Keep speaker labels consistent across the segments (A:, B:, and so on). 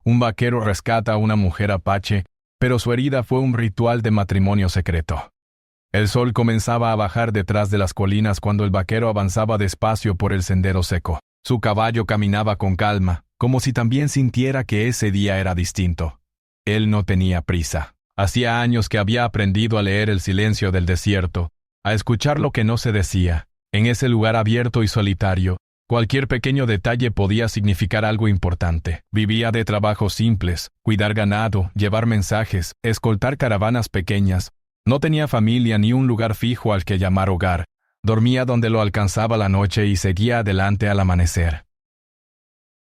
A: Un vaquero rescata a una mujer apache, pero su herida fue un ritual de matrimonio secreto. El sol comenzaba a bajar detrás de las colinas cuando el vaquero avanzaba despacio por el sendero seco. Su caballo caminaba con calma, como si también sintiera que ese día era distinto. Él no tenía prisa. Hacía años que había aprendido a leer el silencio del desierto, a escuchar lo que no se decía. En ese lugar abierto y solitario, cualquier pequeño detalle podía significar algo importante. Vivía de trabajos simples, cuidar ganado, llevar mensajes, escoltar caravanas pequeñas. No tenía familia ni un lugar fijo al que llamar hogar. Dormía donde lo alcanzaba la noche y seguía adelante al amanecer.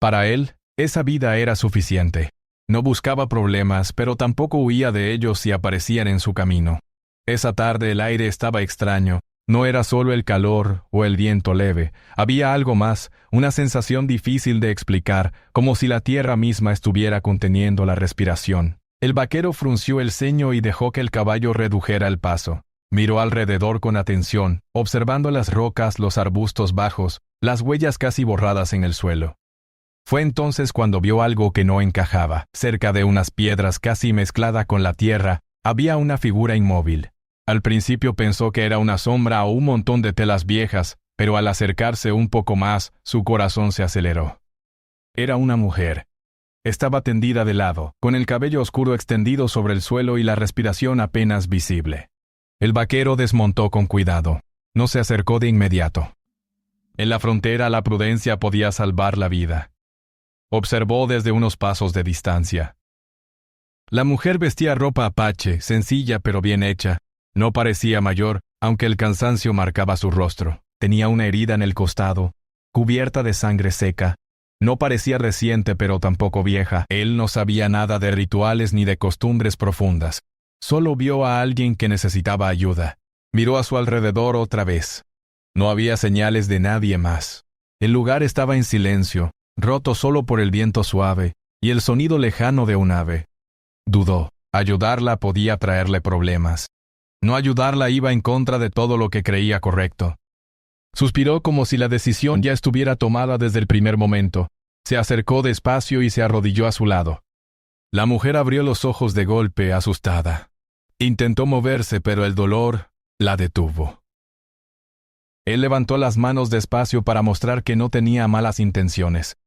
A: Para él, esa vida era suficiente. No buscaba problemas, pero tampoco huía de ellos si aparecían en su camino. Esa tarde el aire estaba extraño. No era solo el calor o el viento leve. Había algo más, una sensación difícil de explicar, como si la tierra misma estuviera conteniendo la respiración. El vaquero frunció el ceño y dejó que el caballo redujera el paso. Miró alrededor con atención, observando las rocas, los arbustos bajos, las huellas casi borradas en el suelo. Fue entonces cuando vio algo que no encajaba. Cerca de unas piedras casi mezclada con la tierra, había una figura inmóvil. Al principio pensó que era una sombra o un montón de telas viejas, pero al acercarse un poco más, su corazón se aceleró. Era una mujer. Estaba tendida de lado, con el cabello oscuro extendido sobre el suelo y la respiración apenas visible. El vaquero desmontó con cuidado. No se acercó de inmediato. En la frontera la prudencia podía salvar la vida. Observó desde unos pasos de distancia. La mujer vestía ropa apache, sencilla pero bien hecha. No parecía mayor, aunque el cansancio marcaba su rostro. Tenía una herida en el costado, cubierta de sangre seca. No parecía reciente pero tampoco vieja. Él no sabía nada de rituales ni de costumbres profundas. Solo vio a alguien que necesitaba ayuda. Miró a su alrededor otra vez. No había señales de nadie más. El lugar estaba en silencio, roto solo por el viento suave y el sonido lejano de un ave. Dudó. Ayudarla podía traerle problemas. No ayudarla iba en contra de todo lo que creía correcto. Suspiró como si la decisión ya estuviera tomada desde el primer momento. Se acercó despacio y se arrodilló a su lado. La mujer abrió los ojos de golpe, asustada. Intentó moverse, pero el dolor la detuvo. Él levantó las manos despacio para mostrar que no tenía malas intenciones.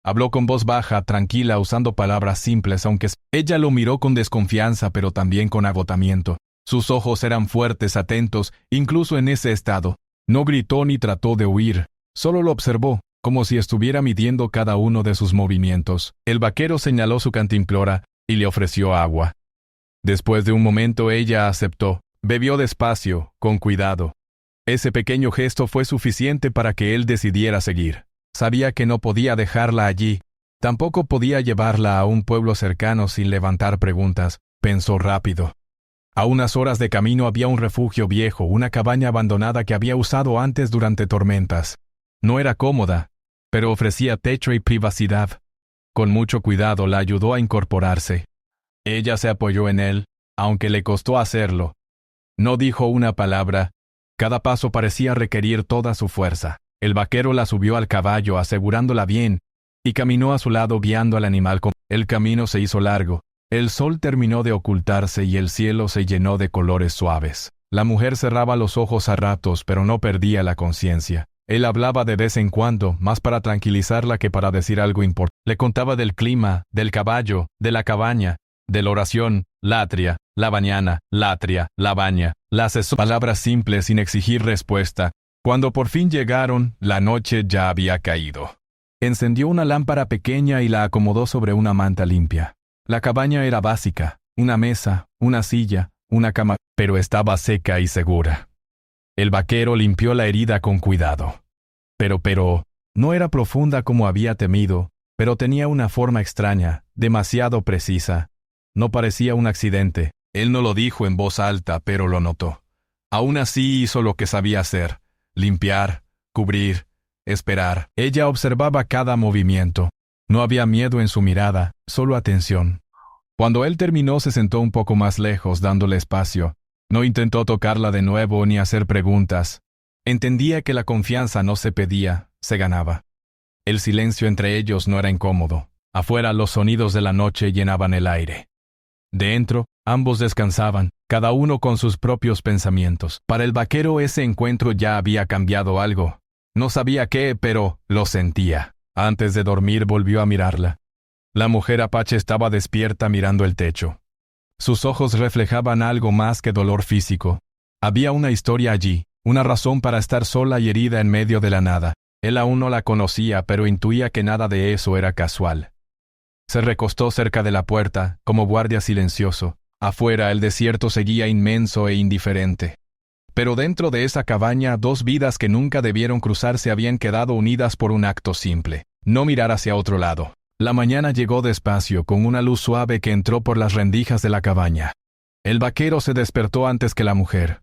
A: Habló con voz baja, tranquila, usando palabras simples, aunque ella lo miró con desconfianza, pero también con agotamiento. Sus ojos eran fuertes, atentos, incluso en ese estado. No gritó ni trató de huir, solo lo observó, como si estuviera midiendo cada uno de sus movimientos. El vaquero señaló su cantimplora y le ofreció agua. Después de un momento ella aceptó. Bebió despacio, con cuidado. Ese pequeño gesto fue suficiente para que él decidiera seguir. Sabía que no podía dejarla allí. Tampoco podía llevarla a un pueblo cercano sin levantar preguntas. Pensó rápido. A unas horas de camino había un refugio viejo, una cabaña abandonada que había usado antes durante tormentas. No era cómoda, pero ofrecía techo y privacidad. Con mucho cuidado la ayudó a incorporarse. Ella se apoyó en él, aunque le costó hacerlo. No dijo una palabra. Cada paso parecía requerir toda su fuerza. El vaquero la subió al caballo, asegurándola bien, y caminó a su lado guiando al animal. El camino se hizo largo. El sol terminó de ocultarse y el cielo se llenó de colores suaves. La mujer cerraba los ojos a ratos, pero no perdía la conciencia. Él hablaba de vez en cuando, más para tranquilizarla que para decir algo importante. Le contaba del clima, del caballo, de la cabaña, de la oración, latria, la bañana, latria, la baña. Las palabras simples sin exigir respuesta. Cuando por fin llegaron, la noche ya había caído. Encendió una lámpara pequeña y la acomodó sobre una manta limpia. La cabaña era básica, una mesa, una silla, una cama, pero estaba seca y segura. El vaquero limpió la herida con cuidado. Pero, no era profunda como había temido, pero tenía una forma extraña, demasiado precisa. No parecía un accidente. Él no lo dijo en voz alta, pero lo notó. Aún así hizo lo que sabía hacer: limpiar, cubrir, esperar. Ella observaba cada movimiento. No había miedo en su mirada, solo atención. Cuando él terminó se sentó un poco más lejos, dándole espacio. No intentó tocarla de nuevo ni hacer preguntas. Entendía que la confianza no se pedía, se ganaba. El silencio entre ellos no era incómodo. Afuera los sonidos de la noche llenaban el aire. Dentro, ambos descansaban, cada uno con sus propios pensamientos. Para el vaquero ese encuentro ya había cambiado algo. No sabía qué, pero lo sentía. Antes de dormir volvió a mirarla. La mujer apache estaba despierta mirando el techo. Sus ojos reflejaban algo más que dolor físico. Había una historia allí, una razón para estar sola y herida en medio de la nada. Él aún no la conocía, pero intuía que nada de eso era casual. Se recostó cerca de la puerta, como guardia silencioso. Afuera el desierto seguía inmenso e indiferente. Pero dentro de esa cabaña, dos vidas que nunca debieron cruzarse habían quedado unidas por un acto simple: no mirar hacia otro lado. La mañana llegó despacio, con una luz suave que entró por las rendijas de la cabaña. El vaquero se despertó antes que la mujer.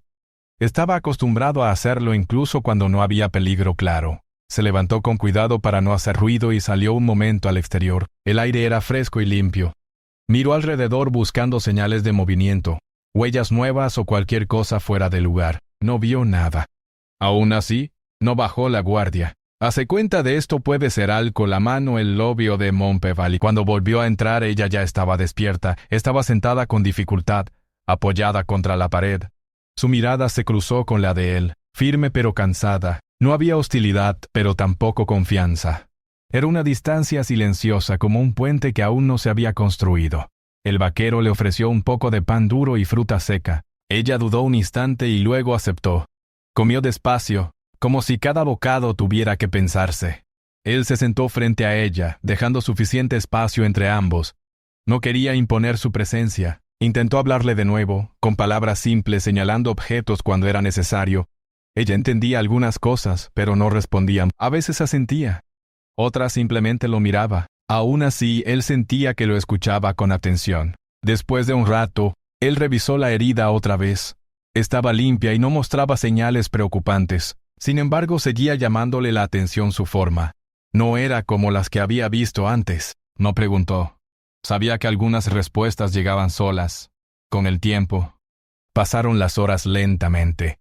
A: Estaba acostumbrado a hacerlo incluso cuando no había peligro claro. Se levantó con cuidado para no hacer ruido y salió un momento al exterior. El aire era fresco y limpio. Miró alrededor buscando señales de movimiento, huellas nuevas o cualquier cosa fuera de lugar. No vio nada. Aún así, no bajó la guardia. Hace cuenta de esto puede ser algo la mano el lobio de Montpeval. Cuando volvió a entrar ella ya estaba despierta. Estaba sentada con dificultad, apoyada contra la pared. Su mirada se cruzó con la de él, firme pero cansada. No había hostilidad, pero tampoco confianza. Era una distancia silenciosa, como un puente que aún no se había construido. El vaquero le ofreció un poco de pan duro y fruta seca. Ella dudó un instante y luego aceptó. Comió despacio, como si cada bocado tuviera que pensarse. Él se sentó frente a ella, dejando suficiente espacio entre ambos. No quería imponer su presencia. Intentó hablarle de nuevo, con palabras simples, señalando objetos cuando era necesario. Ella entendía algunas cosas, pero no respondía. A veces asentía. Otras simplemente lo miraba. Aún así, él sentía que lo escuchaba con atención. Después de un rato, él revisó la herida otra vez. Estaba limpia y no mostraba señales preocupantes. Sin embargo, seguía llamándole la atención su forma. No era como las que había visto antes. No preguntó. Sabía que algunas respuestas llegaban solas. Con el tiempo, pasaron las horas lentamente.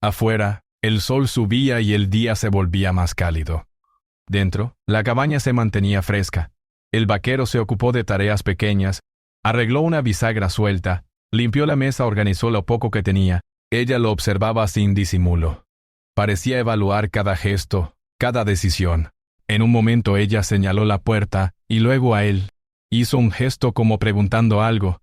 A: Afuera, el sol subía y el día se volvía más cálido. Dentro, la cabaña se mantenía fresca. El vaquero se ocupó de tareas pequeñas, arregló una bisagra suelta, limpió la mesa, organizó lo poco que tenía. Ella lo observaba sin disimulo. Parecía evaluar cada gesto, cada decisión. En un momento ella señaló la puerta, y luego a él. Hizo un gesto como preguntando algo.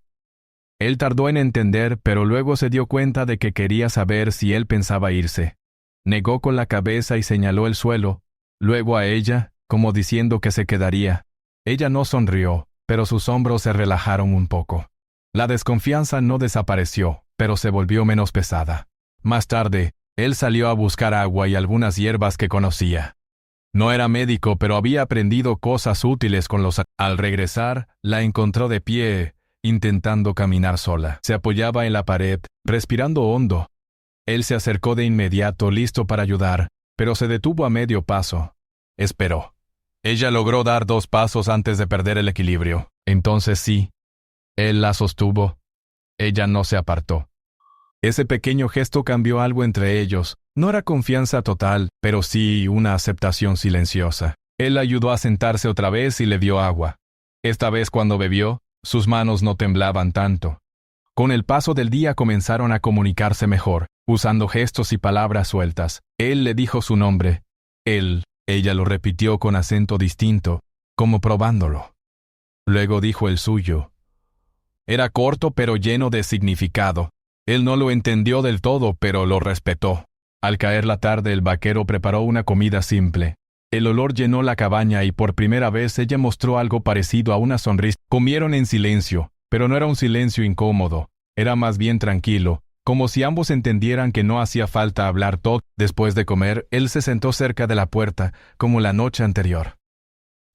A: Él tardó en entender, pero luego se dio cuenta de que quería saber si él pensaba irse. Negó con la cabeza y señaló el suelo, luego a ella, como diciendo que se quedaría. Ella no sonrió, pero sus hombros se relajaron un poco. La desconfianza no desapareció, pero se volvió menos pesada. Más tarde, él salió a buscar agua y algunas hierbas que conocía. No era médico, pero había aprendido cosas útiles con los... Al regresar, la encontró de pie, intentando caminar sola. Se apoyaba en la pared, respirando hondo. Él se acercó de inmediato, listo para ayudar, pero se detuvo a medio paso. Esperó. Ella logró dar 2 pasos antes de perder el equilibrio. Entonces sí. Él la sostuvo. Ella no se apartó. Ese pequeño gesto cambió algo entre ellos. No era confianza total, pero sí una aceptación silenciosa. Él la ayudó a sentarse otra vez y le dio agua. Esta vez cuando bebió, sus manos no temblaban tanto. Con el paso del día comenzaron a comunicarse mejor, usando gestos y palabras sueltas. Él le dijo su nombre. Ella lo repitió con acento distinto, como probándolo. Luego dijo el suyo. Era corto pero lleno de significado. Él no lo entendió del todo, pero lo respetó. Al caer la tarde, el vaquero preparó una comida simple. El olor llenó la cabaña y por primera vez ella mostró algo parecido a una sonrisa. Comieron en silencio, pero no era un silencio incómodo. Era más bien tranquilo, como si ambos entendieran que no hacía falta hablar todo. Después de comer, él se sentó cerca de la puerta, como la noche anterior.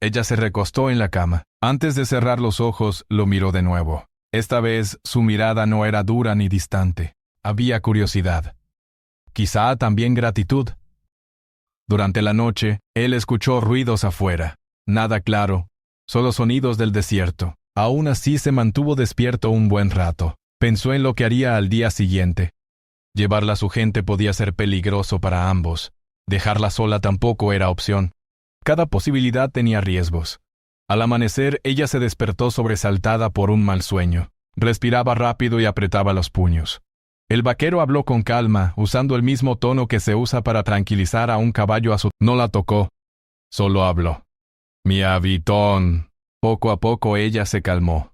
A: Ella se recostó en la cama. Antes de cerrar los ojos, lo miró de nuevo. Esta vez, su mirada no era dura ni distante. Había curiosidad. Quizá también gratitud. Durante la noche, él escuchó ruidos afuera. Nada claro, solo sonidos del desierto. Aún así se mantuvo despierto un buen rato. Pensó en lo que haría al día siguiente. Llevarla a su gente podía ser peligroso para ambos. Dejarla sola tampoco era opción. Cada posibilidad tenía riesgos. Al amanecer, ella se despertó sobresaltada por un mal sueño. Respiraba rápido y apretaba los puños. El vaquero habló con calma, usando el mismo tono que se usa para tranquilizar a un caballo No la tocó, solo habló. Mi habitón. Poco a poco ella se calmó.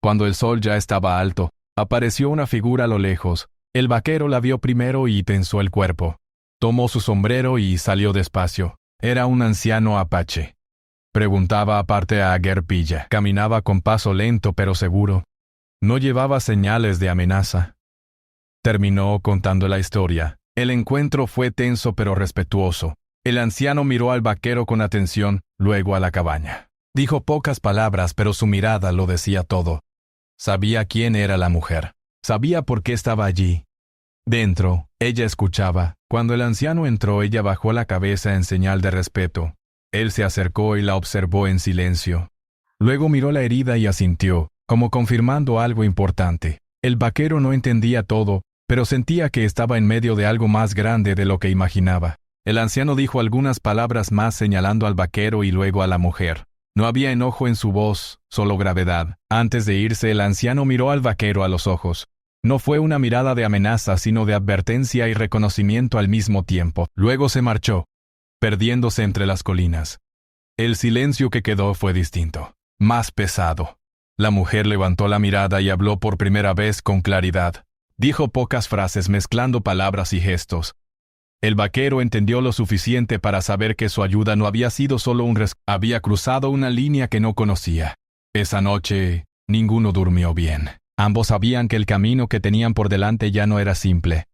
A: Cuando el sol ya estaba alto, apareció una figura a lo lejos. El vaquero la vio primero y tensó el cuerpo. Tomó su sombrero y salió despacio. Era un anciano apache. Preguntaba aparte a Aguerpilla. Caminaba con paso lento pero seguro. No llevaba señales de amenaza. Terminó contando la historia. El encuentro fue tenso pero respetuoso. El anciano miró al vaquero con atención, luego a la cabaña. Dijo pocas palabras, pero su mirada lo decía todo. Sabía quién era la mujer. Sabía por qué estaba allí. Dentro, ella escuchaba. Cuando el anciano entró, ella bajó la cabeza en señal de respeto. Él se acercó y la observó en silencio. Luego miró la herida y asintió, como confirmando algo importante. El vaquero no entendía todo, pero sentía que estaba en medio de algo más grande de lo que imaginaba. El anciano dijo algunas palabras más señalando al vaquero y luego a la mujer. No había enojo en su voz, solo gravedad. Antes de irse, el anciano miró al vaquero a los ojos. No fue una mirada de amenaza, sino de advertencia y reconocimiento al mismo tiempo. Luego se marchó, perdiéndose entre las colinas. El silencio que quedó fue distinto, más pesado. La mujer levantó la mirada y habló por primera vez con claridad. Dijo pocas frases mezclando palabras y gestos. El vaquero entendió lo suficiente para saber que su ayuda no había sido solo había cruzado una línea que no conocía. Esa noche, ninguno durmió bien. Ambos sabían que el camino que tenían por delante ya no era simple.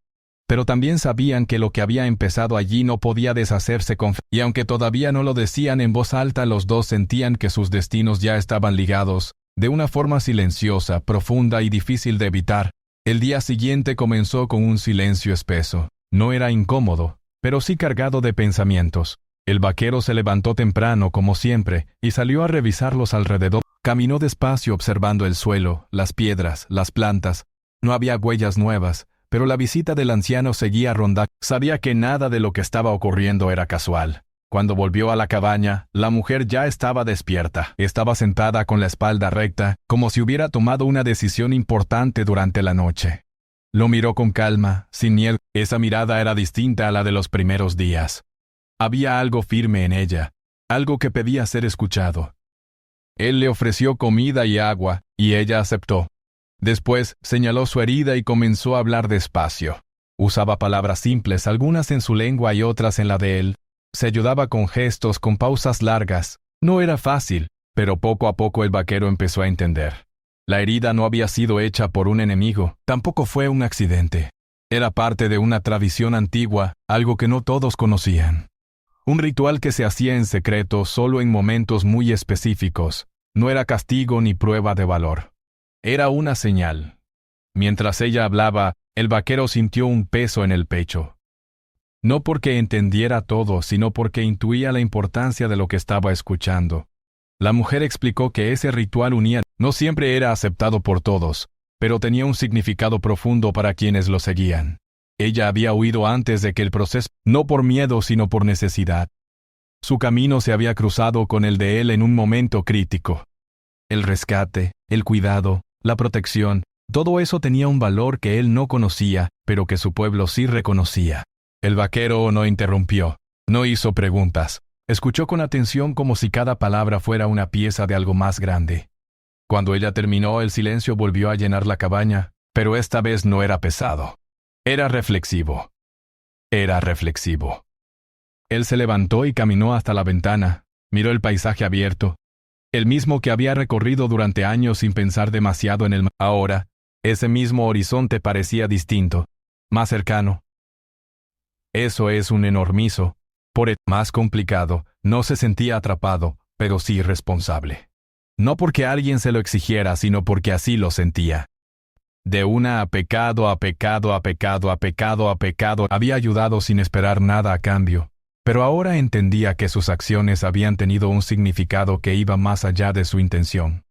A: Pero también sabían que lo que había empezado allí no podía deshacerse y aunque todavía no lo decían en voz alta, los dos sentían que sus destinos ya estaban ligados, de una forma silenciosa, profunda y difícil de evitar. El día siguiente comenzó con un silencio espeso. No era incómodo, pero sí cargado de pensamientos. El vaquero se levantó temprano, como siempre, y salió a revisar los alrededor. Caminó despacio observando el suelo, las piedras, las plantas. No había huellas nuevas, pero la visita del anciano seguía rondando. Sabía que nada de lo que estaba ocurriendo era casual. Cuando volvió a la cabaña, la mujer ya estaba despierta. Estaba sentada con la espalda recta, como si hubiera tomado una decisión importante durante la noche. Lo miró con calma, sin miedo. Esa mirada era distinta a la de los primeros días. Había algo firme en ella, algo que pedía ser escuchado. Él le ofreció comida y agua, y ella aceptó. Después señaló su herida y comenzó a hablar despacio. Usaba palabras simples, algunas en su lengua y otras en la de él. Se ayudaba con gestos, con pausas largas. No era fácil, pero poco a poco el vaquero empezó a entender. La herida no había sido hecha por un enemigo, tampoco fue un accidente. Era parte de una tradición antigua, algo que no todos conocían. Un ritual que se hacía en secreto solo en momentos muy específicos. No era castigo ni prueba de valor. Era una señal. Mientras ella hablaba, el vaquero sintió un peso en el pecho. No porque entendiera todo, sino porque intuía la importancia de lo que estaba escuchando. La mujer explicó que ese ritual unía. No siempre era aceptado por todos, pero tenía un significado profundo para quienes lo seguían. Ella había huido antes de que el proceso, no por miedo sino por necesidad. Su camino se había cruzado con el de él en un momento crítico. El rescate, el cuidado, la protección, todo eso tenía un valor que él no conocía, pero que su pueblo sí reconocía. El vaquero no interrumpió, no hizo preguntas. Escuchó con atención como si cada palabra fuera una pieza de algo más grande. Cuando ella terminó, el silencio volvió a llenar la cabaña, pero esta vez no era pesado. Era reflexivo. Era reflexivo. Él se levantó y caminó hasta la ventana, miró el paisaje abierto, el mismo que había recorrido durante años sin pensar demasiado en él. Ahora, ese mismo horizonte parecía distinto, más cercano. Eso es un enormizo. Más complicado, no se sentía atrapado, pero sí responsable. No porque alguien se lo exigiera, sino porque así lo sentía. De una a pecado, a pecado, a pecado, a pecado, a pecado, había ayudado sin esperar nada a cambio. Pero ahora entendía que sus acciones habían tenido un significado que iba más allá de su intención.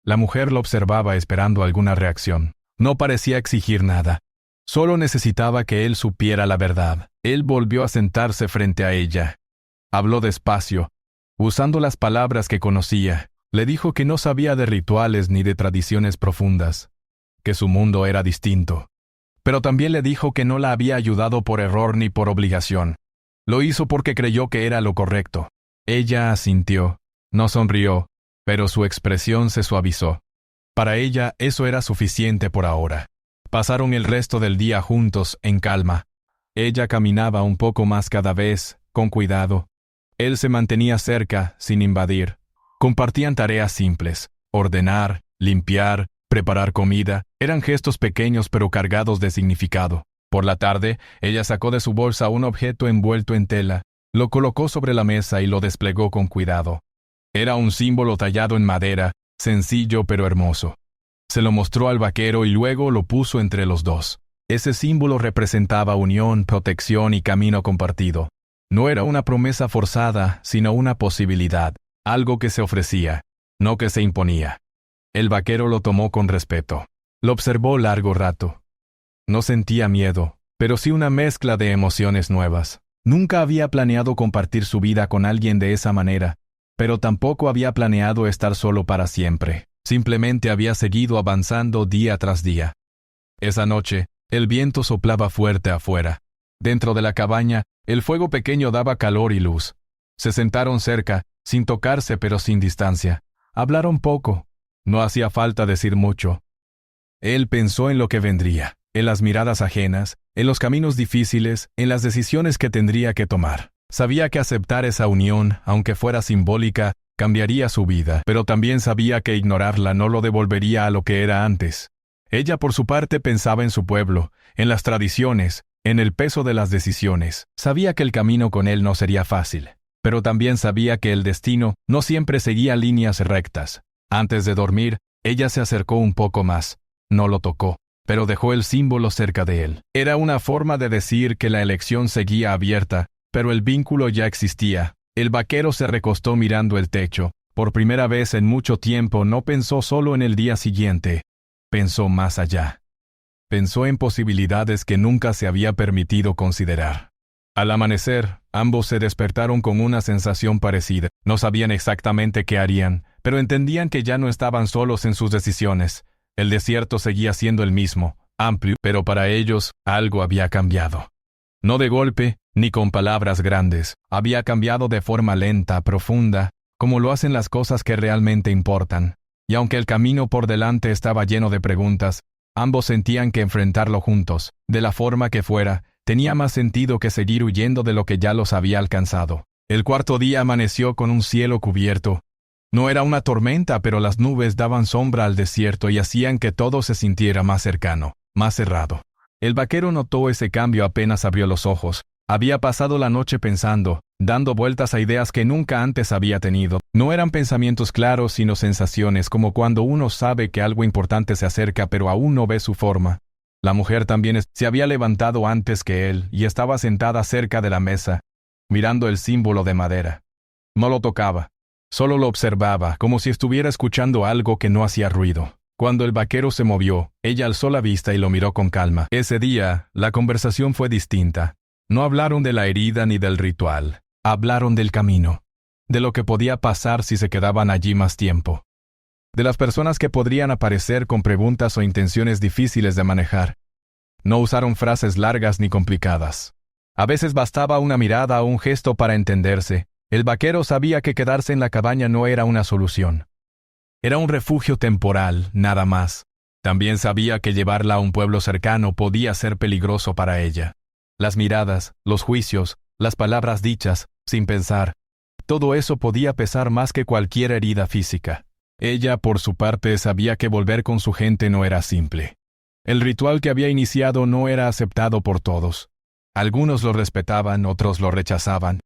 A: La mujer lo observaba esperando alguna reacción. No parecía exigir nada. Solo necesitaba que él supiera la verdad. Él volvió a sentarse frente a ella. Habló despacio, usando las palabras que conocía. Le dijo que no sabía de rituales ni de tradiciones profundas, que su mundo era distinto. Pero también le dijo que no la había ayudado por error ni por obligación. Lo hizo porque creyó que era lo correcto. Ella asintió, no sonrió, pero su expresión se suavizó. Para ella eso era suficiente por ahora. Pasaron el resto del día juntos, en calma. Ella caminaba un poco más cada vez, con cuidado. Él se mantenía cerca, sin invadir. Compartían tareas simples: ordenar, limpiar, preparar comida. Eran gestos pequeños pero cargados de significado. Por la tarde, ella sacó de su bolsa un objeto envuelto en tela, lo colocó sobre la mesa y lo desplegó con cuidado. Era un símbolo tallado en madera, sencillo pero hermoso. Se lo mostró al vaquero y luego lo puso entre los dos. Ese símbolo representaba unión, protección y camino compartido. No era una promesa forzada, sino una posibilidad, algo que se ofrecía, no que se imponía. El vaquero lo tomó con respeto. Lo observó largo rato. No sentía miedo, pero sí una mezcla de emociones nuevas. Nunca había planeado compartir su vida con alguien de esa manera, pero tampoco había planeado estar solo para siempre. Simplemente había seguido avanzando día tras día. Esa noche, el viento soplaba fuerte afuera. Dentro de la cabaña, el fuego pequeño daba calor y luz. Se sentaron cerca, sin tocarse pero sin distancia. Hablaron poco. No hacía falta decir mucho. Él pensó en lo que vendría, en las miradas ajenas, en los caminos difíciles, en las decisiones que tendría que tomar. Sabía que aceptar esa unión, aunque fuera simbólica, cambiaría su vida, pero también sabía que ignorarla no lo devolvería a lo que era antes. Ella, por su parte, pensaba en su pueblo, en las tradiciones, en el peso de las decisiones. Sabía que el camino con él no sería fácil, pero también sabía que el destino no siempre seguía líneas rectas. Antes de dormir, ella se acercó un poco más. No lo tocó, pero dejó el símbolo cerca de él. Era una forma de decir que la elección seguía abierta, pero el vínculo ya existía. El vaquero se recostó mirando el techo. Por primera vez en mucho tiempo no pensó solo en el día siguiente. Pensó más allá. Pensó en posibilidades que nunca se había permitido considerar. Al amanecer, ambos se despertaron con una sensación parecida. No sabían exactamente qué harían, pero entendían que ya no estaban solos en sus decisiones. El desierto seguía siendo el mismo, amplio, pero para ellos algo había cambiado. No de golpe, ni con palabras grandes. Había cambiado de forma lenta, profunda, como lo hacen las cosas que realmente importan. Y aunque el camino por delante estaba lleno de preguntas, ambos sentían que enfrentarlo juntos, de la forma que fuera, tenía más sentido que seguir huyendo de lo que ya los había alcanzado. El cuarto día amaneció con un cielo cubierto. No era una tormenta, pero las nubes daban sombra al desierto y hacían que todo se sintiera más cercano, más cerrado. El vaquero notó ese cambio apenas abrió los ojos. Había pasado la noche pensando, dando vueltas a ideas que nunca antes había tenido. No eran pensamientos claros, sino sensaciones, como cuando uno sabe que algo importante se acerca pero aún no ve su forma. La mujer también se había levantado antes que él y estaba sentada cerca de la mesa, mirando el símbolo de madera. No lo tocaba, solo lo observaba, como si estuviera escuchando algo que no hacía ruido. Cuando el vaquero se movió, ella alzó la vista y lo miró con calma. Ese día, la conversación fue distinta. No hablaron de la herida ni del ritual. Hablaron del camino, de lo que podía pasar si se quedaban allí más tiempo, de las personas que podrían aparecer con preguntas o intenciones difíciles de manejar. No usaron frases largas ni complicadas. A veces bastaba una mirada o un gesto para entenderse. El vaquero sabía que quedarse en la cabaña no era una solución. Era un refugio temporal, nada más. También sabía que llevarla a un pueblo cercano podía ser peligroso para ella. Las miradas, los juicios, las palabras dichas, sin pensar, todo eso podía pesar más que cualquier herida física. Ella, por su parte, sabía que volver con su gente no era simple. El ritual que había iniciado no era aceptado por todos. Algunos lo respetaban, otros lo rechazaban.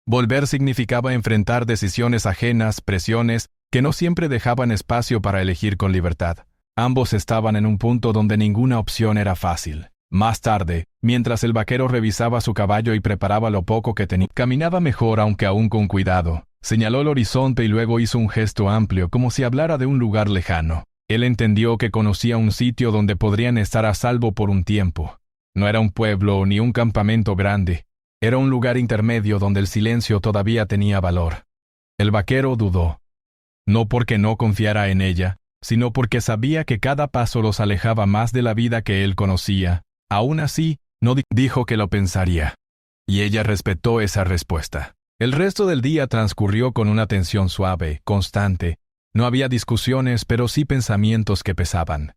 A: Volver significaba enfrentar decisiones ajenas, presiones, que no siempre dejaban espacio para elegir con libertad. Ambos estaban en un punto donde ninguna opción era fácil. Más tarde, mientras el vaquero revisaba su caballo y preparaba lo poco que tenía, caminaba mejor aunque aún con cuidado. Señaló el horizonte y luego hizo un gesto amplio, como si hablara de un lugar lejano. Él entendió que conocía un sitio donde podrían estar a salvo por un tiempo. No era un pueblo ni un campamento grande. Era un lugar intermedio donde el silencio todavía tenía valor. El vaquero dudó. no porque no confiara en ella, sino porque sabía que cada paso los alejaba más de la vida que él conocía. Aún así, no dijo que lo pensaría. Y ella respetó esa respuesta. El resto del día transcurrió con una tensión suave, constante. No había discusiones, pero sí pensamientos que pesaban.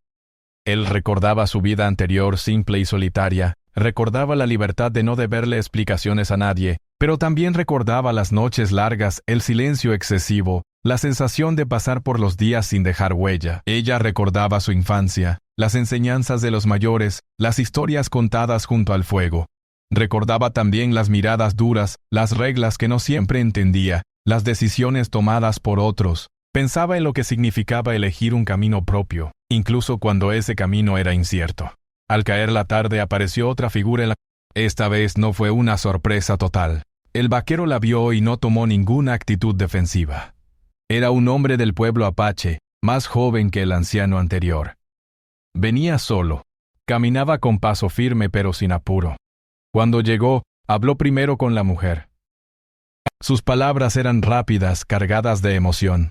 A: Él recordaba su vida anterior simple y solitaria, recordaba la libertad de no deberle explicaciones a nadie, pero también recordaba las noches largas, el silencio excesivo, la sensación de pasar por los días sin dejar huella. Ella recordaba su infancia, las enseñanzas de los mayores, las historias contadas junto al fuego. Recordaba también las miradas duras, las reglas que no siempre entendía, las decisiones tomadas por otros. Pensaba en lo que significaba elegir un camino propio, incluso cuando ese camino era incierto. Al caer la tarde apareció otra figura en la... Esta vez no fue una sorpresa total. El vaquero la vio y no tomó ninguna actitud defensiva. Era un hombre del pueblo apache, más joven que el anciano anterior. Venía solo. Caminaba con paso firme pero sin apuro. Cuando llegó, habló primero con la mujer. Sus palabras eran rápidas, cargadas de emoción.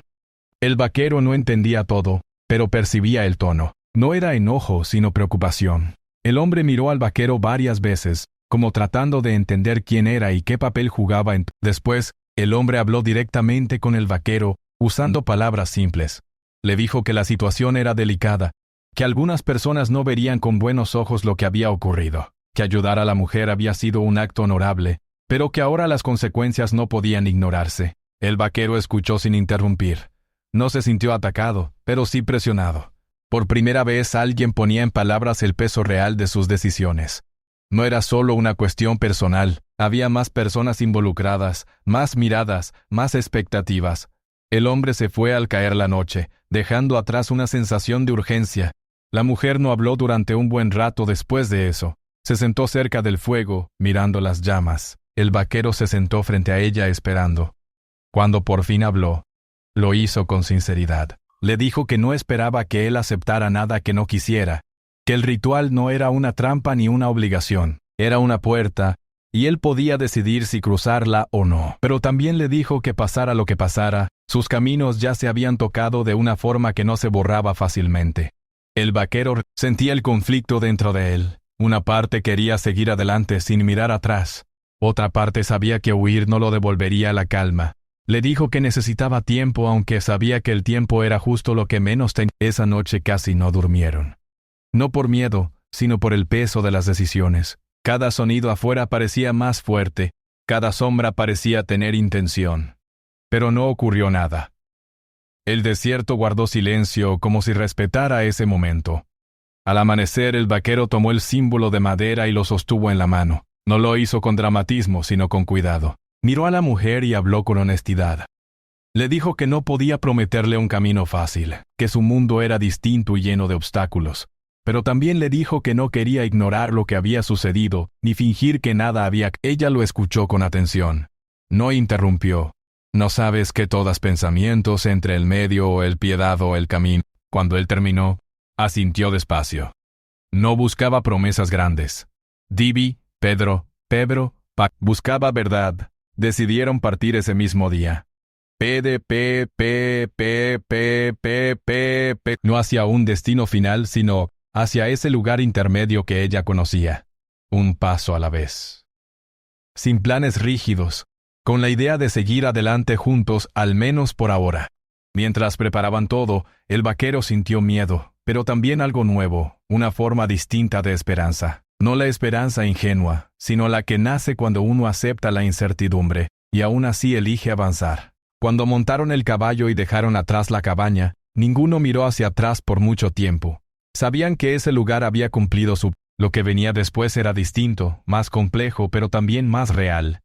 A: El vaquero no entendía todo, pero percibía el tono. No era enojo, sino preocupación. El hombre miró al vaquero varias veces, como tratando de entender quién era y qué papel jugaba. Después, el hombre habló directamente con el vaquero, usando palabras simples. Le dijo que la situación era delicada, que algunas personas no verían con buenos ojos lo que había ocurrido, que ayudar a la mujer había sido un acto honorable, pero que ahora las consecuencias no podían ignorarse. El vaquero escuchó sin interrumpir. No se sintió atacado, pero sí presionado. Por primera vez alguien ponía en palabras el peso real de sus decisiones. No era solo una cuestión personal, había más personas involucradas, más miradas, más expectativas. El hombre se fue al caer la noche, dejando atrás una sensación de urgencia. La mujer no habló durante un buen rato después de eso. Se sentó cerca del fuego, mirando las llamas. El vaquero se sentó frente a ella esperando. Cuando por fin habló, lo hizo con sinceridad. Le dijo que no esperaba que él aceptara nada que no quisiera, que el ritual no era una trampa ni una obligación, era una puerta, y él podía decidir si cruzarla o no. Pero también le dijo que pasara lo que pasara, sus caminos ya se habían tocado de una forma que no se borraba fácilmente. El vaquero sentía el conflicto dentro de él. Una parte quería seguir adelante sin mirar atrás. Otra parte sabía que huir no lo devolvería a la calma. Le dijo que necesitaba tiempo, aunque sabía que el tiempo era justo lo que menos tenía. Esa noche casi no durmieron. No por miedo, sino por el peso de las decisiones. Cada sonido afuera parecía más fuerte, cada sombra parecía tener intención. Pero no ocurrió nada. El desierto guardó silencio como si respetara ese momento. Al amanecer el vaquero tomó el símbolo de madera y lo sostuvo en la mano. No lo hizo con dramatismo, sino con cuidado. Miró a la mujer y habló con honestidad. Le dijo que no podía prometerle un camino fácil, que su mundo era distinto y lleno de obstáculos. Pero también le dijo que no quería ignorar lo que había sucedido, ni fingir que nada había... Ella lo escuchó con atención. No interrumpió. ¿No sabes que todas pensamientos entre el medio o el piedad o el camino? Cuando él terminó, asintió despacio. No buscaba promesas grandes. Divi, Pedro, buscaba verdad. Decidieron partir ese mismo día. No hacia un destino final, sino hacia ese lugar intermedio que ella conocía. Un paso a la vez. Sin planes rígidos, con la idea de seguir adelante juntos, al menos por ahora. Mientras preparaban todo, el vaquero sintió miedo, pero también algo nuevo, una forma distinta de esperanza. No la esperanza ingenua, sino la que nace cuando uno acepta la incertidumbre, y aún así elige avanzar. Cuando montaron el caballo y dejaron atrás la cabaña, ninguno miró hacia atrás por mucho tiempo. Sabían que ese lugar había cumplido su... Lo que venía después era distinto, más complejo, pero también más real.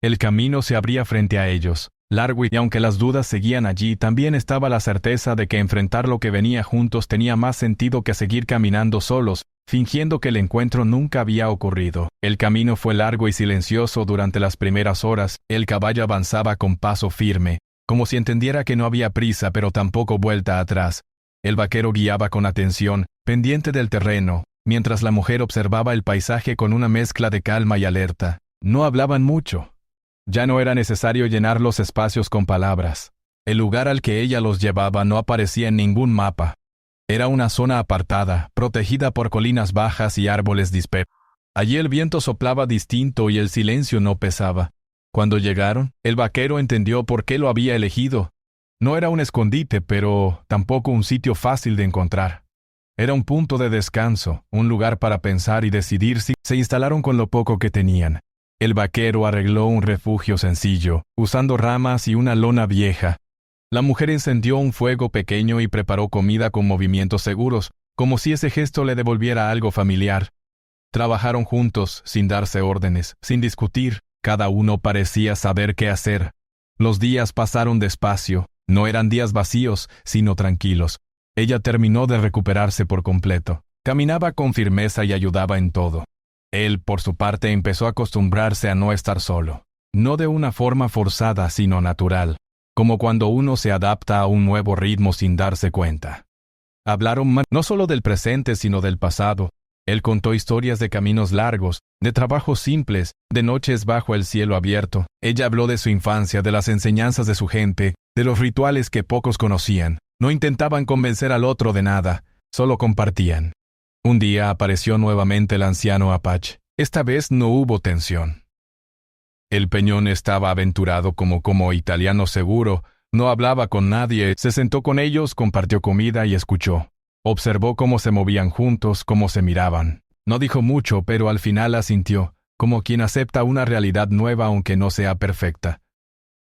A: El camino se abría frente a ellos, largo, y aunque las dudas seguían allí, también estaba la certeza de que enfrentar lo que venía juntos tenía más sentido que seguir caminando solos, fingiendo que el encuentro nunca había ocurrido. El camino fue largo y silencioso durante las primeras horas. El caballo avanzaba con paso firme, como si entendiera que no había prisa pero tampoco vuelta atrás. El vaquero guiaba con atención, pendiente del terreno, mientras la mujer observaba el paisaje con una mezcla de calma y alerta. No hablaban mucho. Ya no era necesario llenar los espacios con palabras. El lugar al que ella los llevaba no aparecía en ningún mapa. Era una zona apartada, protegida por colinas bajas y árboles dispersos. Allí el viento soplaba distinto y el silencio no pesaba. Cuando llegaron, el vaquero entendió por qué lo había elegido. No era un escondite, pero tampoco un sitio fácil de encontrar. Era un punto de descanso, un lugar para pensar y decidir si se instalaron con lo poco que tenían. El vaquero arregló un refugio sencillo, usando ramas y una lona vieja. La mujer encendió un fuego pequeño y preparó comida con movimientos seguros, como si ese gesto le devolviera algo familiar. Trabajaron juntos, sin darse órdenes, sin discutir. Cada uno parecía saber qué hacer. Los días pasaron despacio. No eran días vacíos, sino tranquilos. Ella terminó de recuperarse por completo. Caminaba con firmeza y ayudaba en todo. Él, por su parte, empezó a acostumbrarse a no estar solo. No de una forma forzada, sino natural, como cuando uno se adapta a un nuevo ritmo sin darse cuenta. Hablaron no solo del presente, sino del pasado. Él contó historias de caminos largos, de trabajos simples, de noches bajo el cielo abierto. Ella habló de su infancia, de las enseñanzas de su gente, de los rituales que pocos conocían. No intentaban convencer al otro de nada, solo compartían. Un día apareció nuevamente el anciano Apache. Esta vez no hubo tensión. El peñón estaba aventurado como italiano seguro, no hablaba con nadie, se sentó con ellos, compartió comida y escuchó. Observó cómo se movían juntos, cómo se miraban. No dijo mucho, pero al final asintió, como quien acepta una realidad nueva aunque no sea perfecta.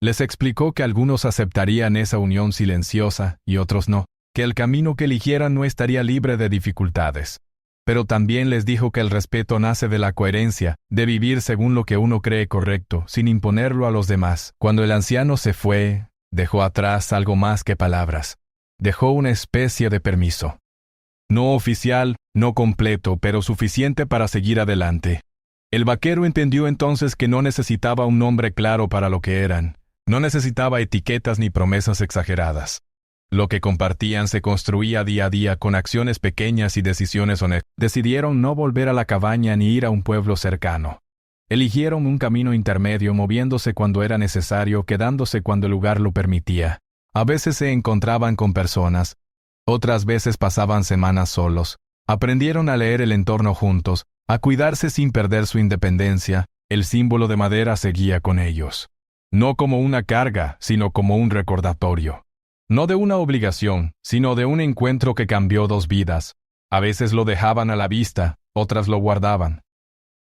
A: Les explicó que algunos aceptarían esa unión silenciosa y otros no, que el camino que eligieran no estaría libre de dificultades. Pero también les dijo que el respeto nace de la coherencia, de vivir según lo que uno cree correcto, sin imponerlo a los demás. Cuando el anciano se fue, dejó atrás algo más que palabras. Dejó una especie de permiso. No oficial, no completo, pero suficiente para seguir adelante. El vaquero entendió entonces que no necesitaba un nombre claro para lo que eran. No necesitaba etiquetas ni promesas exageradas. Lo que compartían se construía día a día con acciones pequeñas y decisiones honestas. Decidieron no volver a la cabaña ni ir a un pueblo cercano. Eligieron un camino intermedio, moviéndose cuando era necesario, quedándose cuando el lugar lo permitía. A veces se encontraban con personas, otras veces pasaban semanas solos. Aprendieron a leer el entorno juntos, a cuidarse sin perder su independencia. El símbolo de madera seguía con ellos. No como una carga, sino como un recordatorio. No de una obligación, sino de un encuentro que cambió dos vidas. A veces lo dejaban a la vista, otras lo guardaban.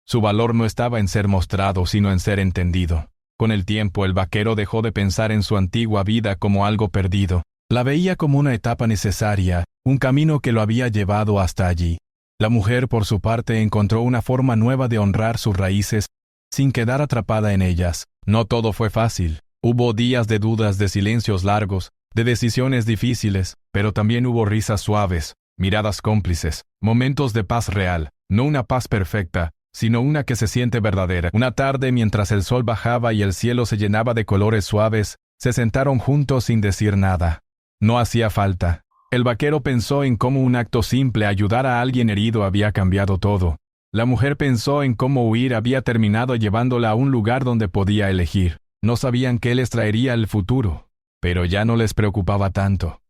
A: Su valor no estaba en ser mostrado, sino en ser entendido. Con el tiempo, el vaquero dejó de pensar en su antigua vida como algo perdido. La veía como una etapa necesaria, un camino que lo había llevado hasta allí. La mujer, por su parte, encontró una forma nueva de honrar sus raíces, sin quedar atrapada en ellas. No todo fue fácil. Hubo días de dudas, de silencios largos, de decisiones difíciles, pero también hubo risas suaves, miradas cómplices, momentos de paz real, no una paz perfecta, sino una que se siente verdadera. Una tarde, mientras el sol bajaba y el cielo se llenaba de colores suaves, se sentaron juntos sin decir nada. No hacía falta. El vaquero pensó en cómo un acto simple, ayudar a alguien herido, había cambiado todo. La mujer pensó en cómo huir había terminado llevándola a un lugar donde podía elegir. No sabían qué les traería el futuro, pero ya no les preocupaba tanto.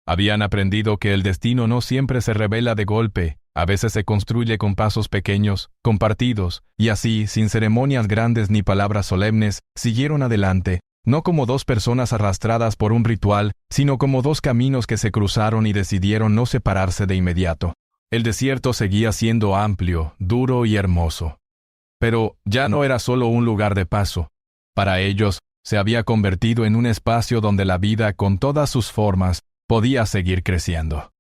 A: Habían aprendido que el destino no siempre se revela de golpe, a veces se construye con pasos pequeños, compartidos, y así, sin ceremonias grandes ni palabras solemnes, siguieron adelante, no como dos personas arrastradas por un ritual, sino como dos caminos que se cruzaron y decidieron no separarse de inmediato. El desierto seguía siendo amplio, duro y hermoso. Pero ya no era solo un lugar de paso. Para ellos, se había convertido en un espacio donde la vida, con todas sus formas, podía seguir creciendo.